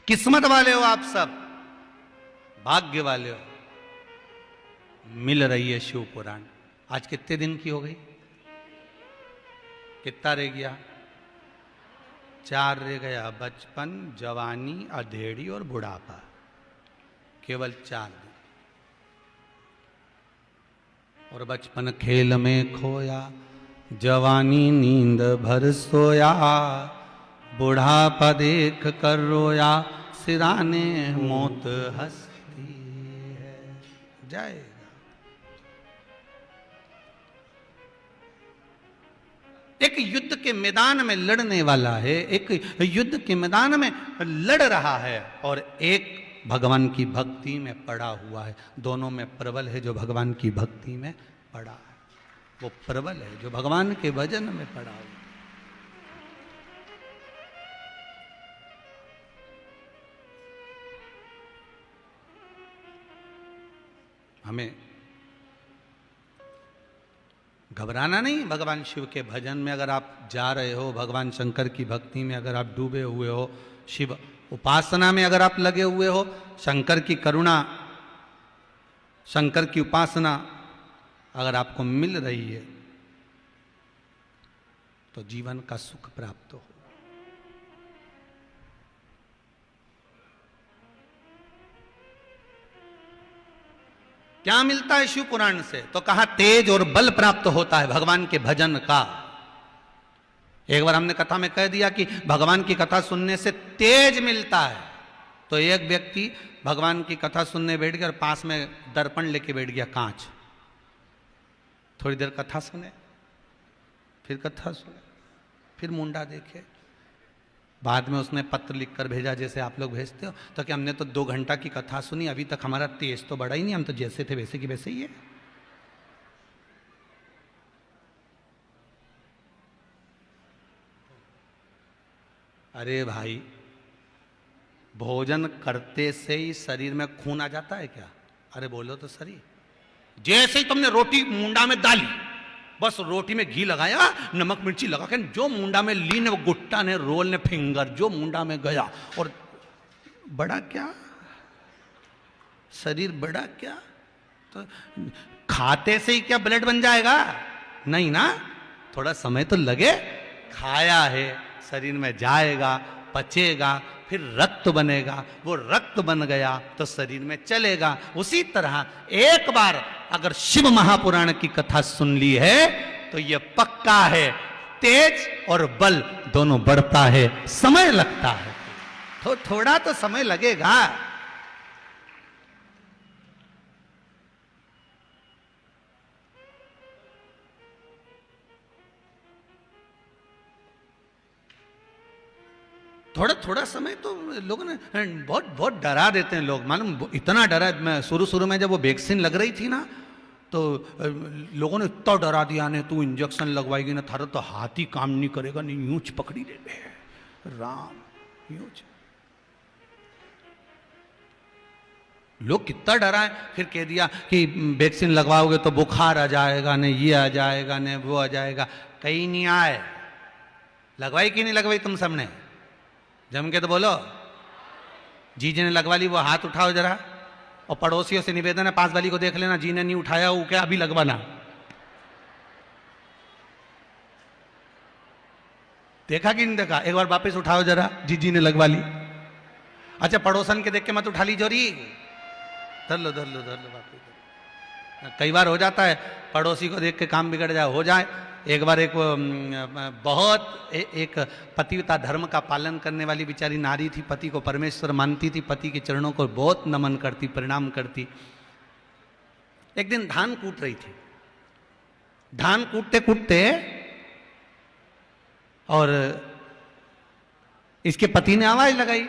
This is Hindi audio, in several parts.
किस्मत वाले हो आप सब, भाग्य वाले हो। मिल रही है शिव पुराण। आज कितने दिन की हो गई? कितना रह गया? 4 रह गया। बचपन, जवानी, अधेड़ी और बुढ़ापा, केवल 4 दिन। और बचपन खेल में खोया, जवानी नींद भर सोया, बुढ़ापा देख कर रोया, सिराने मौत हंसती है। जाएगा। एक युद्ध के मैदान में लड़ने वाला है, एक युद्ध के मैदान में लड़ रहा है, और एक भगवान की भक्ति में पड़ा हुआ है। दोनों में प्रबल है जो भगवान की भक्ति में पड़ा है, वो प्रबल है जो भगवान के भजन में पड़ा हुआ है। हमें घबराना नहीं। भगवान शिव के भजन में अगर आप जा रहे हो, भगवान शंकर की भक्ति में अगर आप डूबे हुए हो, शिव उपासना में अगर आप लगे हुए हो, शंकर की करुणा, शंकर की उपासना अगर आपको मिल रही है, तो जीवन का सुख प्राप्त हो। क्या मिलता है शिव पुराण से? तो कहा तेज और बल प्राप्त होता है भगवान के भजन का। एक बार हमने कथा में कह दिया कि भगवान की कथा सुनने से तेज मिलता है। तो एक व्यक्ति भगवान की कथा सुनने बैठ गया और पास में दर्पण लेके बैठ गया, कांच। थोड़ी देर कथा सुने, फिर कथा सुने, फिर मुंडा देखे। बाद में उसने पत्र लिखकर भेजा, जैसे आप लोग भेजते हो, तो कि हमने तो 2 घंटा की कथा सुनी, अभी तक हमारा तेज तो बढ़ा ही नहीं, हम तो जैसे थे वैसे की वैसे ही है। अरे भाई, भोजन करते से ही शरीर में खून आ जाता है क्या? अरे बोलो तो सही। जैसे ही तुमने रोटी मुंडा में डाली, बस रोटी में घी लगाया, नमक मिर्ची लगा के जो मुंडा में ली ने, वो गुट्टा ने, रोल ने, फिंगर जो मुंडा में गया, और बड़ा क्या शरीर, बड़ा क्या? तो खाते से ही क्या ब्लड बन जाएगा? नहीं ना, थोड़ा समय तो लगे। खाया है, शरीर में जाएगा, पचेगा, फिर रक्त बनेगा, वो रक्त बन गया तो शरीर में चलेगा। उसी तरह एक बार अगर शिव महापुराण की कथा सुन ली है तो ये पक्का है, तेज और बल दोनों बढ़ता है। समय लगता है, तो थोड़ा तो समय लगेगा। थोड़ा थोड़ा समय तो लोगों ने बहुत बहुत डरा देते हैं लोग, मालूम, इतना डरा। मैं शुरू में जब वो वैक्सीन लग रही थी ना, तो लोगों ने इतना डरा दिया ने, तू इंजेक्शन लगवाएगी ना, थारा तो हाथ ही काम नहीं करेगा, नहीं यूंच पकड़ी ले राम, यूंच। लोग कितना डरा है। फिर कह दिया कि वैक्सीन लगवाओगे तो बुखार आ जाएगा, ने ये आ जाएगा, ने वो आ जाएगा। कहीं नहीं आए। लगवाई कि नहीं लगवाई तुम सबने? जम के तो बोलो। जीजे ने लगवा ली, वो हाथ उठाओ जरा। और पड़ोसियों से निवेदन है, पास वाली को देख लेना, जी ने नहीं उठाया, वो क्या अभी लगवाना। देखा कि नहीं देखा? एक बार वापस उठाओ जरा, जी ने लगवा ली। अच्छा, पड़ोसन के देख के मत उठा ली जोरी, धर लो धर लो धर लो वापस। कई बार हो जाता है पड़ोसी को देख के काम बिगड़ जाए, हो जाए। एक बार एक बहुत एक पतिव्रता धर्म का पालन करने वाली बेचारी नारी थी, पति को परमेश्वर मानती थी, पति के चरणों को बहुत नमन करती, प्रणाम करती। एक दिन धान कूट रही थी। धान कूटते कूटते और इसके पति ने आवाज लगाई,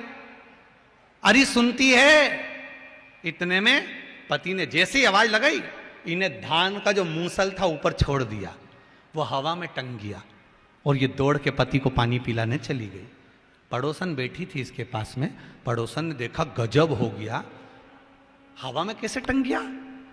अरे सुनती है। इतने में पति ने जैसे ही आवाज लगाई, इन्हें धान का जो मूसल था ऊपर छोड़ दिया, वो हवा में टंग गया, और ये दौड़ के पति को पानी पिलाने चली गई। पड़ोसन बैठी थी इसके पास में, पड़ोसन ने देखा गजब हो गया, हवा में कैसे टंग गया?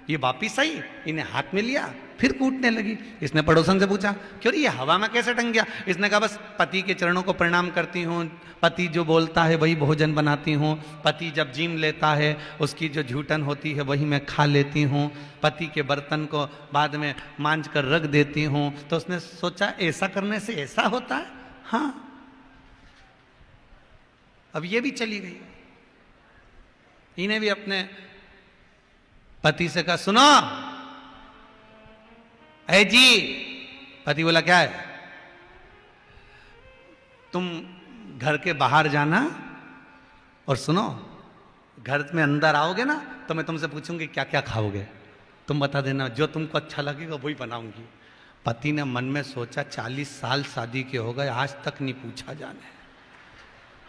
ये वापिस आई, इन्हें हाथ में लिया, फिर कूटने लगी। इसने पड़ोसन से पूछा, क्यों ये हवा में कैसे टंग गया? इसने कहा, बस पति के चरणों को प्रणाम करती हूँ, पति जो बोलता है वही भोजन बनाती हूँ, पति जब जीम लेता है उसकी जो झूठन होती है वही मैं खा लेती हूँ, पति के बर्तन को बाद में मांझ कर रख देती हूँ। तो उसने सोचा ऐसा करने से ऐसा होता है। हाँ, अब ये भी चली गई। इन्हें भी अपने पति से कहा, सुनो ऐ जी। पति बोला, क्या है? तुम घर के बाहर जाना और सुनो, घर में अंदर आओगे ना तो मैं तुमसे पूछूंगी क्या क्या खाओगे, तुम बता देना, जो तुमको अच्छा लगेगा वही बनाऊंगी। पति ने मन में सोचा, 40 साल शादी के हो गए, आज तक नहीं पूछा जाने,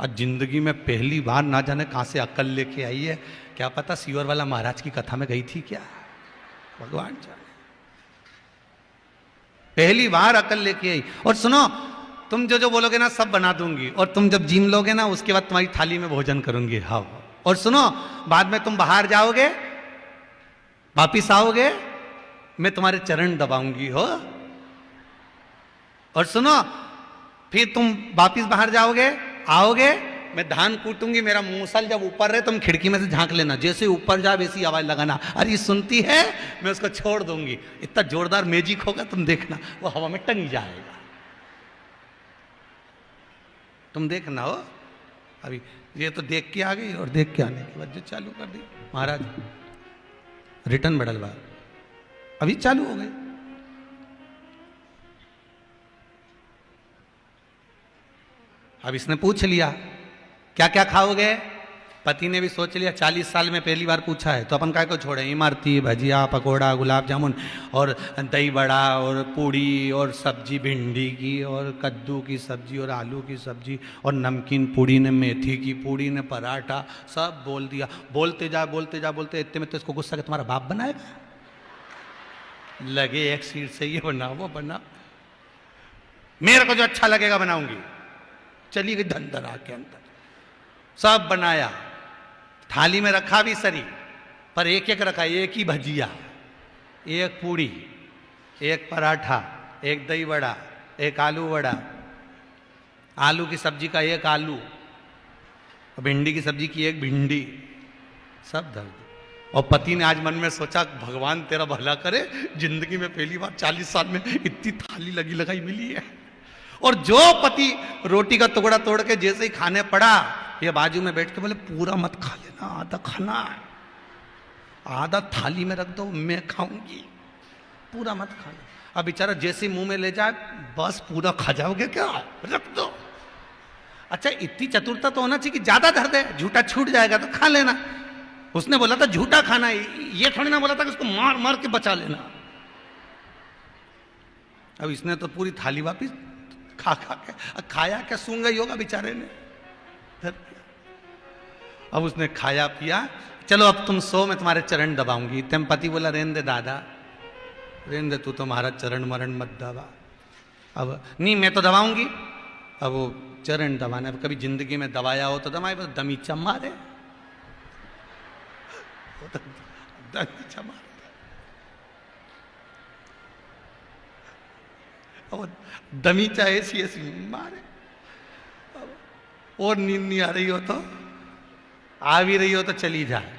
आज जिंदगी में पहली बार ना जाने कहां से अकल लेके आई है। क्या पता सीवर वाला महाराज की कथा में गई थी क्या, भगवान जाने। पहली बार अकल लेके आई। और सुनो, तुम जो जो बोलोगे ना सब बना दूंगी, और तुम जब जिम लोगे ना उसके बाद तुम्हारी थाली में भोजन करूंगी। हाँ, और सुनो, बाद में तुम बाहर जाओगे, वापिस आओगे, मैं तुम्हारे चरण दबाऊंगी हो। और सुनो, फिर तुम वापिस बाहर जाओगे, आओगे, मैं धान कूटूंगी, मेरा मूसल जब ऊपर रहे तुम खिड़की में से झांक लेना, जैसे ऊपर जाए वैसी आवाज लगाना, अरे सुनती है, मैं उसको छोड़ दूंगी। इतना जोरदार मैजिक होगा, तुम देखना, वो हवा में टंग जाएगा, तुम देखना हो। अभी ये तो देख के आ गई, और देख के आने के बाद जो चालू कर दी महाराज, रिटर्न बढ़ल बा, अभी चालू हो गई। अब इसने पूछ लिया क्या क्या खाओगे, पति ने भी सोच लिया 40 साल में पहली बार पूछा है, तो अपन काय को छोड़े, इमरती, भजिया, पकोड़ा, गुलाब जामुन और दही बड़ा और पूड़ी और सब्जी भिंडी की और कद्दू की सब्जी और आलू की सब्जी और नमकीन पूड़ी ने, मेथी की पूड़ी ने, पराठा, सब बोल दिया। बोलते जा बोलते जा बोलते, इतने में तो इसको गुस्सा कि तुम्हारा बाप बनाएगा, लगे एक सीट से ये बना वो बना, मेरे को जो अच्छा लगेगा बनाऊंगी। चली गई धंधरा के अंदर, सब बनाया, थाली में रखा भी सरी, पर एक एक रखा, एक ही भजिया, एक पूड़ी, एक पराठा, एक दही बड़ा, एक आलू बड़ा, आलू की सब्जी का एक आलू, भिंडी की सब्जी की एक भिंडी, सब धर दो। और पति ने आज मन में सोचा, भगवान तेरा भला करे, जिंदगी में पहली बार 40 साल में इतनी थाली लगी लगाई मिली है। और जो पति रोटी का टुकड़ा तोड़ के जैसे ही खाने पड़ा, ये बाजू में बैठ के बोले, पूरा मत खा लेना, आधा खाना है, आधा थाली में रख दो, मैं खाऊंगी, पूरा मत खाना। अब बेचारा जैसे मुंह में ले जाए, बस पूरा खा जाओगे क्या, रख दो। अच्छा, इतनी चतुरता तो होना चाहिए कि ज्यादा धर दे, झूठा छूट जाएगा तो खा लेना। उसने बोला था झूठा खाना, ये थोड़ी ना बोला था कि उसको मार मार के बचा लेना। अब इसने तो पूरी थाली वापिस खा खा के, खाया क्या, सूंगा ही होगा बेचारे ने। अब उसने खाया पिया, चलो अब तुम सो, मैं तुम्हारे चरण दबाऊंगी। तेम पति बोला, रेन दे दादा, रेन दे, तू तुम्हारा चरण मरण मत दबा। अब नहीं, मैं तो दबाऊंगी। अब वो चरण दबाना, अब कभी जिंदगी में दबाया हो तो दबाए, बस दमीचा मारे, दमीचा मारे। दमीचा ऐसी ऐसी मारे। और नींद नहीं आ रही हो तो, आ भी रही हो तो चली जाए।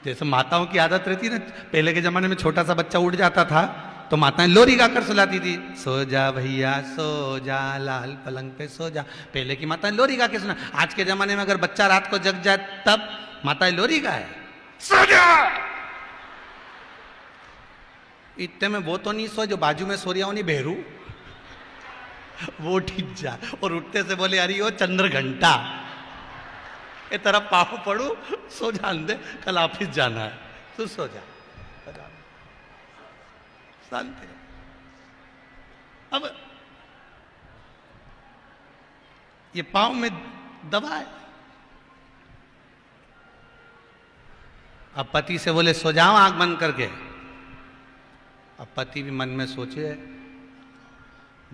जैसे माताओं की आदत रहती ना, पहले के जमाने में छोटा सा बच्चा उठ जाता था तो माताएं लोरी गाकर सुलाती थी, सो जा भैया सो जा, लाल पलंग पे सो जा। पहले की माताएं लोरी गा के सुना। आज के जमाने में अगर बच्चा रात को जग जाए तब माताएं लोरी गाए, सो जा। इतने में वो तो नहीं सो, जो बाजू में सो रहा हो नहीं, बहरू, वो ठीक जाए और उठते से बोले, अरे ओ चंद्र घंटा, ये तरफ पाँव पड़ू, सो जान दे, कल ऑफिस जाना है, तू सो जा, शांति। अब ये पाँव में दबा है। अब पति से बोले, सो जाओ आंख बंद करके। अब पति भी मन में सोचे,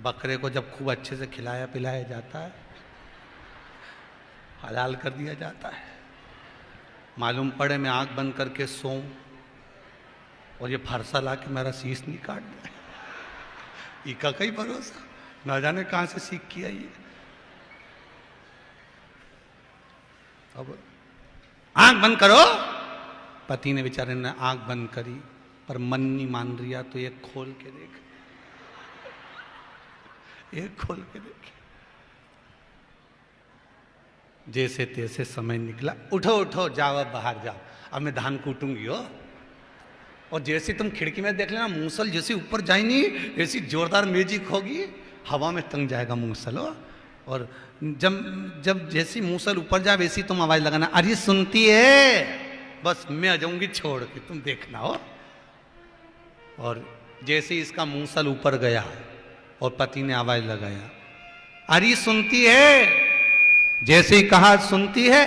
बकरे को जब खूब अच्छे से खिलाया पिलाया जाता है, हलाल कर दिया जाता है, मालूम पड़े मैं आंख बंद करके सोऊं और ये फरसा ला के मेरा शीश नहीं काट दे, इका कई भरोसा, ना जाने कहां से सीख किया ये। अब आंख बंद करो। पति ने बेचारे ने आंख बंद करी, पर मन नहीं मान रिया, तो एक खोल के देख, एक खोल के देख। जैसे तैसे समय निकला, उठो उठो जाओ, अब बाहर जाओ, अब मैं धान कूटूंगी हो। और जैसे तुम खिड़की में देख लेना, मूसल जैसे ऊपर जाएंगी, ऐसी जोरदार म्यूजिक होगी, हवा में टंग जाएगा मूसल हो। और जब जब जैसी मूसल ऊपर जाए वैसी तुम आवाज लगाना, अरे सुनती है, बस मैं आ जाऊंगी छोड़ के, तुम देखना हो। और जैसे इसका मूसल ऊपर गया और पति ने आवाज लगाया, अरे सुनती है, जैसे ही कहा सुनती है,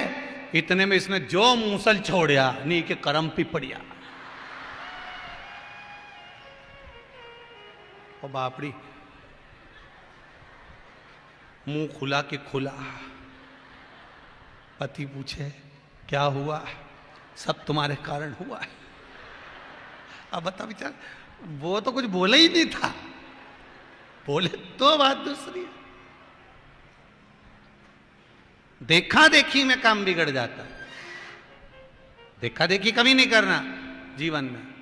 इतने में इसने जो मूसल छोड़या, नी के करम पी पड़िया। और बापड़ी मुंह खुला के खुला। पति पूछे क्या हुआ? सब तुम्हारे कारण हुआ है। अब बता विचार, वो तो कुछ बोले ही नहीं था, बोले तो बात दूसरी। देखा देखी में काम बिगड़ जाता है। देखा देखी कभी नहीं करना जीवन में।